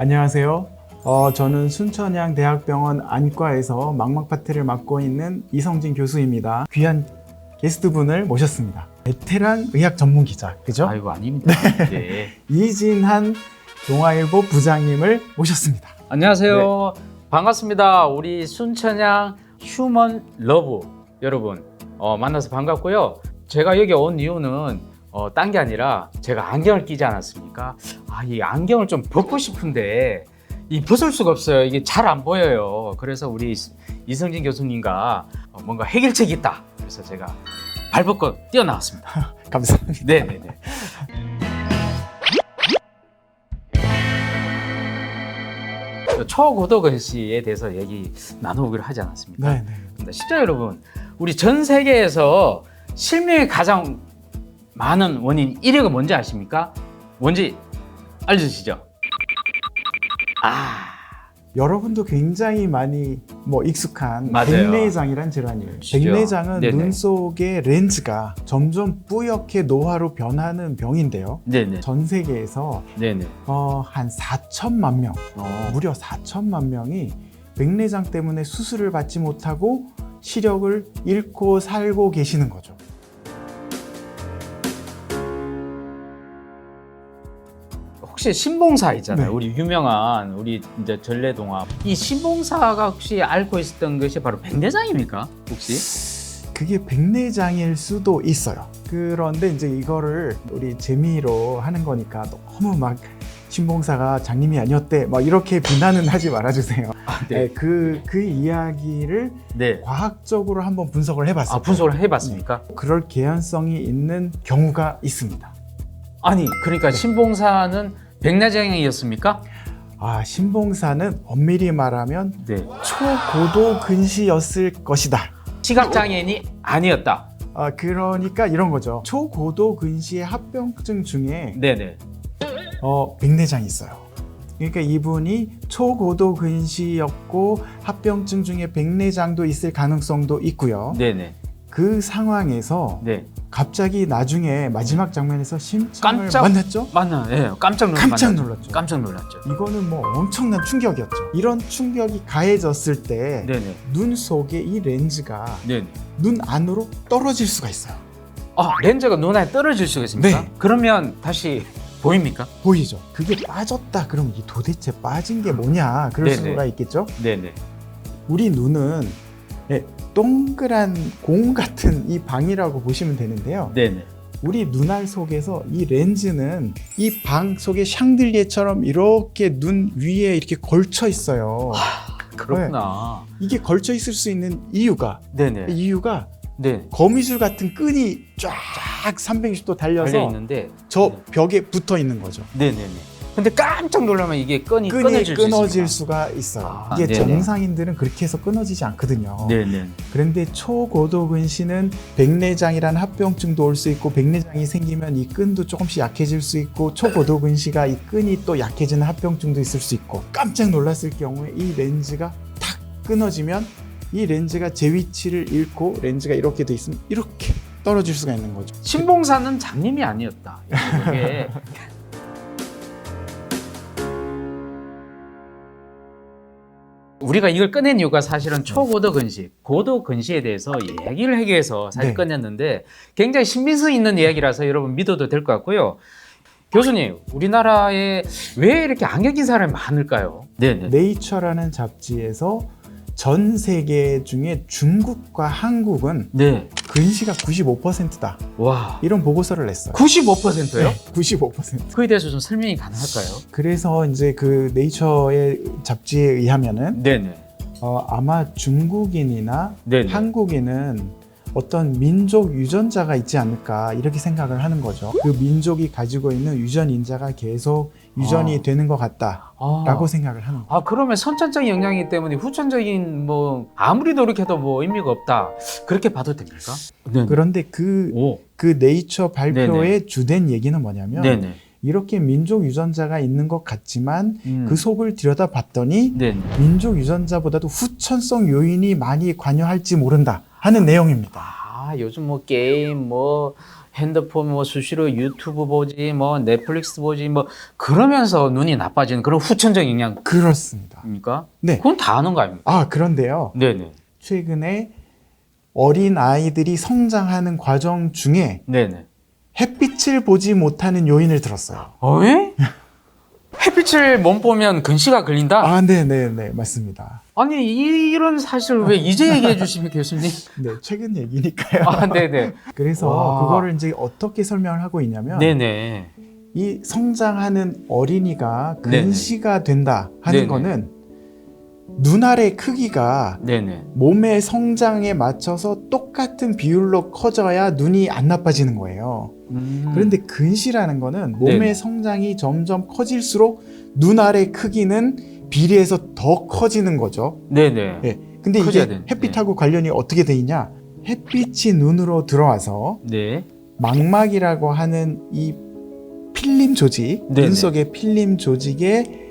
안녕하세요. 저는 순천향대학병원 안과에서 망막파트를 맡고 있는 이성진 교수입니다. 귀한 게스트분을 모셨습니다. 베테랑 의학 전문 기자, 그죠? 아이고, 아닙니다. 네. 이진한 동아일보 부장님을 모셨습니다. 안녕하세요. 반갑습니다. 우리 순천향 휴먼 러브 여러분 만나서 반갑고요. 제가 여기 온 이유는 딴 게 아니라 제가 안경을 끼지 않았습니까? 이 안경을 좀 벗고 싶은데 이 벗을 수가 없어요. 이게 잘 안 보여요. 그래서 우리 이성진 교수님과 뭔가 해결책이 있다. 그래서 제가 발 벗고 뛰어나왔습니다. 감사합니다. 네네네. 초고도근시에 대해서 얘기 나누기로 하지 않았습니까? 네네. 근데 시청자 여러분, 우리 전 세계에서 실명이 가장 많은 원인 1위가 뭔지 아십니까? 뭔지 알려주시죠. 여러분도 굉장히 많이 익숙한 맞아요. 백내장이란 질환이에요. 아시죠? 백내장은 네네. 눈 속의 렌즈가 점점 뿌옇게 노화로 변하는 병인데요. 네네. 전 세계에서 네네. 한 4천만 명, 무려 4천만 명이 백내장 때문에 수술을 받지 못하고 시력을 잃고 살고 계시는 거죠. 혹시 신봉사 있잖아요. 네. 우리 유명한 우리 이제 전래동화. 이 신봉사가 혹시 앓고 있었던 것이 바로 백내장입니까? 혹시? 그게 백내장일 수도 있어요. 그런데 이제 이거를 우리 재미로 하는 거니까 너무 막 신봉사가 장님이 아니었대 막 이렇게 비난은 하지 말아주세요. 네. 그 이야기를 네. 과학적으로 한번 분석을 해봤어요. 분석을 해봤습니까? 그럴 개연성이 있는 경우가 있습니다. 아니, 그러니까 신봉사는 백내장이었습니까? 신봉사는 엄밀히 말하면 네. 초고도 근시였을 것이다. 시각장애인이 아니었다. 그러니까 이런 거죠. 초고도 근시의 합병증 중에 네네. 백내장이 있어요. 그러니까 이분이 초고도 근시였고 합병증 중에 백내장도 있을 가능성도 있고요. 네네. 그 상황에서 네. 갑자기 나중에 마지막 장면에서 심장을 깜짝- 만났죠? 맞나? 네. 깜짝 놀랐죠. 깜짝 놀랐죠. 이거는 엄청난 충격이었죠. 이런 충격이 가해졌을 때 네네. 눈 속에 이 렌즈가 네네. 눈 안으로 떨어질 수가 있어요. 렌즈가 눈에 떨어질 수가 있습니까? 네. 그러면 다시 보입니까? 보이죠? 그게 빠졌다. 그럼 이 도대체 빠진 게 뭐냐? 그럴 네네. 수가 있겠죠? 네네. 우리 눈은 동그란 공 같은 이 방이라고 보시면 되는데요. 네네. 우리 눈알 속에서 이 렌즈는 이 방 속에 샹들리에처럼 이렇게 눈 위에 이렇게 걸쳐 있어요. 그렇구나. 이게 걸쳐 있을 수 있는 이유가 네네. 네. 거미줄 같은 끈이 쫙 360도 달려서 달려 있는데 저 벽에 붙어 있는 거죠. 네네네. 근데 깜짝 놀라면 이게 끈이 끊어질 끊어질 수 수가 있어요. 아, 이게 네네. 정상인들은 그렇게 해서 끊어지지 않거든요. 네네. 그런데 초고도 근시는 백내장이라는 합병증도 올 수 있고 백내장이 생기면 이 끈도 조금씩 약해질 수 있고 초고도 근시가 이 끈이 또 약해지는 합병증도 있을 수 있고 깜짝 놀랐을 경우에 이 렌즈가 탁 끊어지면 이 렌즈가 제 위치를 잃고 렌즈가 이렇게 돼 있으면 이렇게 떨어질 수가 있는 거죠. 신봉사는 장님이 아니었다. 이게 우리가 이걸 꺼낸 이유가 사실은 초고도 근시, 고도 근시에 대해서 얘기를 하기 위해서 사실 네. 꺼냈는데 굉장히 신빙성 있는 이야기라서 여러분 믿어도 될 것 같고요. 교수님, 우리나라에 왜 이렇게 안경 낀 사람이 많을까요? 네네. 네이처라는 잡지에서 전 세계 중에 중국과 한국은 네. 근시가 95%다. 와. 이런 보고서를 냈어요. 95%요? 95%. 그에 대해서 좀 설명이 가능할까요? 그래서 이제 그 네이처의 잡지에 의하면은 네네. 아마 중국인이나 네네. 한국인은 어떤 민족 유전자가 있지 않을까 이렇게 생각을 하는 거죠. 그 민족이 가지고 있는 유전 인자가 계속 유전이 되는 것 같다라고 생각을 하는 거죠. 그러면 선천적인 영향이기 때문에 후천적인 아무리 노력해도 의미가 없다. 그렇게 봐도 됩니까? 네. 그런데 그 네이처 발표의 네네. 주된 얘기는 뭐냐면 네네. 이렇게 민족 유전자가 있는 것 같지만 그 속을 들여다봤더니 네네. 민족 유전자보다도 후천성 요인이 많이 관여할지 모른다 하는 내용입니다. 요즘 게임, 핸드폰 뭐 수시로 유튜브 보지, 뭐 넷플릭스 보지, 뭐 그러면서 눈이 나빠지는 그런 후천적 영향입니까? 그렇습니다. 네. 그건 다 아는 거 아닙니까? 아, 그런데요. 네네. 최근에 어린 아이들이 성장하는 과정 중에 네네. 햇빛을 보지 못하는 요인을 들었어요. 에? 햇빛을 못 보면 근시가 걸린다? 아, 네네네, 맞습니다. 아니 이런 사실을 왜 이제 얘기해 주시면 교수님? 네, 최근 얘기니까요. 아, 네네. 그래서 와. 그거를 이제 어떻게 설명을 하고 있냐면 네네. 이 성장하는 어린이가 네네. 근시가 된다 하는 네네. 거는 눈알의 크기가 네네. 몸의 성장에 맞춰서 똑같은 비율로 커져야 눈이 안 나빠지는 거예요. 그런데 근시라는 거는 몸의 네네. 성장이 점점 커질수록 눈알의 크기는 비례해서 더 커지는 거죠. 네네. 예. 근데 커져야 이게 되는, 햇빛하고 관련이 어떻게 돼 있냐? 햇빛이 눈으로 들어와서 네. 망막이라고 하는 이 필름 조직, 네네. 눈 속의 필름 조직에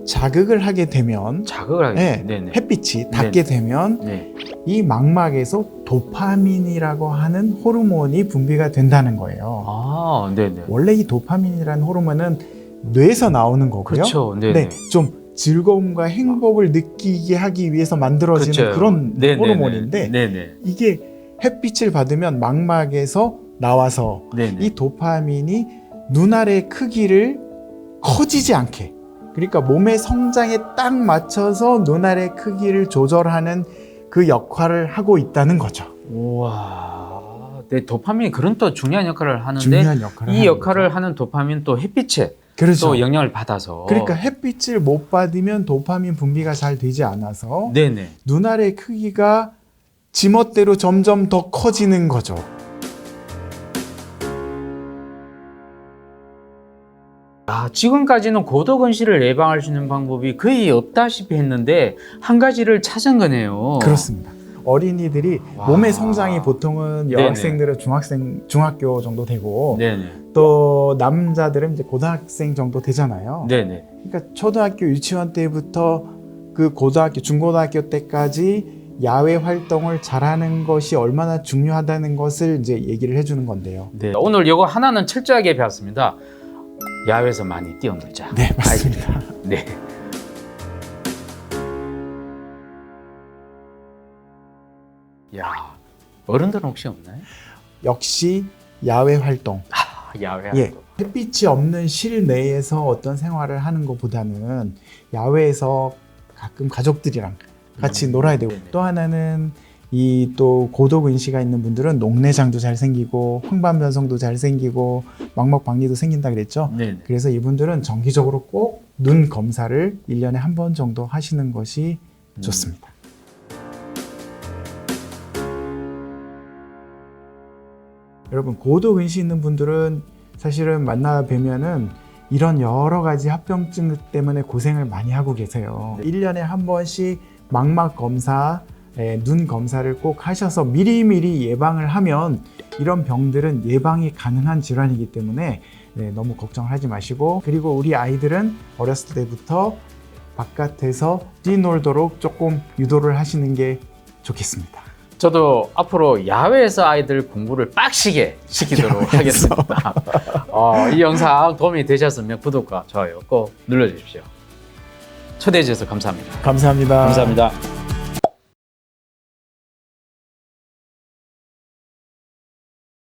자극을 하게 되면 자극을 하게. 네, 네네. 햇빛이 닿게 되면 네. 이 망막에서 도파민이라고 하는 호르몬이 분비가 된다는 거예요. 아, 네네. 원래 이 도파민이라는 호르몬은 뇌에서 나오는 거고요. 그렇죠. 네네. 네, 좀 즐거움과 행복을 느끼게 하기 위해서 만들어지는 그렇죠. 그런 네네네. 호르몬인데 네네. 이게 햇빛을 받으면 망막에서 나와서 네네. 이 도파민이 눈알의 크기를 커지지 않게, 그러니까 몸의 성장에 딱 맞춰서 눈알의 크기를 조절하는 그 역할을 하고 있다는 거죠. 우와. 네, 도파민이 그런 또 중요한 역할을 하는데 중요한 역할을 이 하는 역할을 거죠. 하는 도파민 또 햇빛에 그렇죠. 또 영향을 받아서. 그러니까 햇빛을 못 받으면 도파민 분비가 잘 되지 않아서 네네. 눈알의 크기가 지멋대로 점점 더 커지는 거죠. 아, 지금까지는 고도근시를 예방할 수 있는 방법이 거의 없다시피 했는데 한 가지를 찾은 거네요. 그렇습니다. 어린이들이 와. 몸의 성장이 보통은 네네. 여학생들은 중학교 정도 되고 네네. 또 남자들은 이제 고등학생 정도 되잖아요. 네네. 그러니까 초등학교 유치원 때부터 그 고등학교, 중고등학교 때까지 야외 활동을 잘하는 것이 얼마나 중요하다는 것을 이제 얘기를 해주는 건데요. 네. 오늘 이거 하나는 철저하게 배웠습니다. 야외에서 많이 뛰어놀자. 네, 맞습니다. 네. 야, 어른들은 혹시 없나요? 역시 야외 활동. 아, 야외 예, 활동. 햇빛이 없는 실내에서 어떤 생활을 하는 것보다는 야외에서 가끔 가족들이랑 같이 놀아야 되고, 네네. 또 하나는 이 또 고도근시가 있는 분들은 녹내장도 잘 생기고 황반변성도 잘 생기고 망막박리도 생긴다 그랬죠. 네네. 그래서 이분들은 정기적으로 꼭 눈 검사를 1년에 한 번 정도 하시는 것이 좋습니다. 여러분, 고도근시 있는 분들은 사실은 만나 뵈면은 이런 여러 가지 합병증 때문에 고생을 많이 하고 계세요. 1년에 한 번씩 망막 검사, 눈 검사를 꼭 하셔서 미리미리 예방을 하면 이런 병들은 예방이 가능한 질환이기 때문에 너무 걱정을 하지 마시고, 그리고 우리 아이들은 어렸을 때부터 바깥에서 뛰놀도록 조금 유도를 하시는 게 좋겠습니다. 저도 앞으로 야외에서 아이들 공부를 빡시게 시키도록 하겠습니다. 이 영상 도움이 되셨으면 구독과 좋아요 꼭 눌러주십시오. 초대해 주셔서 감사합니다. 감사합니다. 감사합니다.